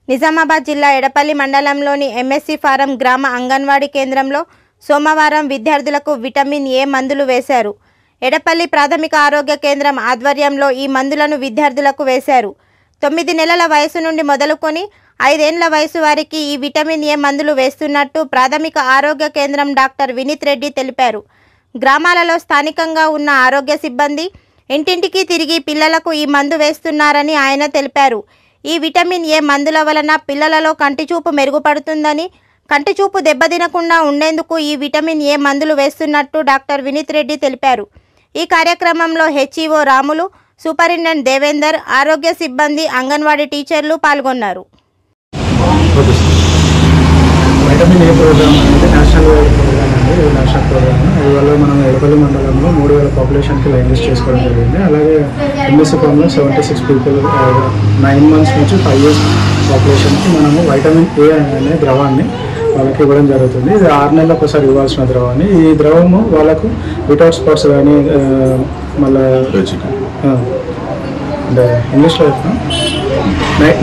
నిజామాబాద్ జిల్లా ఎడపల్లి మండలంలోని MSc form గ్రామ అంగన్వాడీ కేంద్రంలో సోమవారం విద్యార్థులకు విటమిన్ ఏ మందులు వేశారు. ఎడపల్లి ప్రాథమిక ఆరోగ్య కేంద్రం ఆధ్వర్యంలో ఈ మందులను విద్యార్థులకు వేశారు. 9 నెలల వయసు నుండి మొదలుకొని 5 ఏళ్ల వయసు వారికి ఈ విటమిన్ ఏ మందులు వేస్తున్నట్టు ప్రాథమిక ఆరోగ్య కేంద్రం డాక్టర్ వినీత్ రెడ్డి తెలిపారు. గ్రామాలలో స్థానికంగా ఉన్న ఆరోగ్య సిబ్బంది ఇంటింటికి తిరిగి పిల్లలకు ఈ మందు వేస్తున్నారని ఆయన తెలిపారు. ఈ విటమిన్ ఏ మందుల వలన పిల్లలలో కంటిచూపు మెరుగుపడుతుందని, కంటిచూపు దెబ్బతినకుండా ఉండేందుకు ఈ విటమిన్ ఏ మందులు వేస్తున్నట్టు డాక్టర్ వినీత్ రెడ్డి తెలిపారు. ఈ కార్యక్రమంలో హెచ్ఈఓ రాములు, సూపరింటెండెంట్ దేవేందర్, ఆరోగ్య సిబ్బంది, అంగన్వాడీ టీచర్లు పాల్గొన్నారు. వైటమిన్ ఏ ప్రోగ్రామ్ అనేది నేషనల్ ప్రోగ్రామ్ అండి. ఇది నేషనల్ ప్రోగ్రామ్. ఇవాళ మనం ఎడపల్లి మండలంలో 3000 పాపులేషన్కి లైన్ లిస్ట్ చేసుకోవడం జరిగింది. అలాగే ఎంఎస్సి ఫామ్లో 76 పీపుల్ 9 months నుంచి 5 years పాపులేషన్కి మనము వైటమిన్ ఏ అనే ద్రవాన్ని వాళ్ళకి ఇవ్వడం జరుగుతుంది. ఇది 6 నెలలకు ఒకసారి ఇవ్వాల్సిన ద్రవాన్ని. ఈ ద్రవము వాళ్ళకు వితౌట్ స్పాట్స్ కానీ మళ్ళీ అంటే ఇంగ్లీష్లో చెప్తాం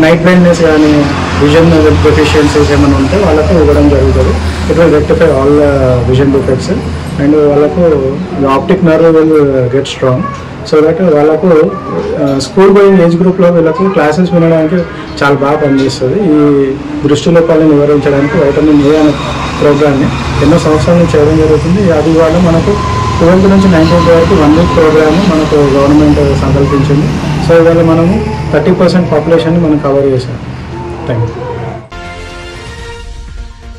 నైట్ బ్లైండ్నెస్ కానీ విజన్ డెఫిషియన్సీస్ ఏమైనా ఉంటే వాళ్ళకు ఇవ్వడం జరుగుతుంది. It will rectify all vision defects and వాళ్ళకు optic nerve will get strong so that వాళ్ళకు స్కూల్ గోయింగ్ ఏజ్ గ్రూప్లో వీళ్ళకు క్లాసెస్ వినడానికి చాలా బాగా పనిచేస్తుంది. ఈ దృష్టి లోపాలను నివారించడానికి వైటమిన్ ఏ అనే ప్రోగ్రామ్ని ఎన్నో సంవత్సరాల నుంచి చేయడం జరుగుతుంది. అది ఇవాళ మనకు 12th నుంచి 19th వరకు 1 week ప్రోగ్రామ్ మనకు గవర్నమెంట్ సంకల్పించింది. సో ఇవాళ మనము 30% పాపులేషన్ని మనం కవర్ చేసాం. Thank you.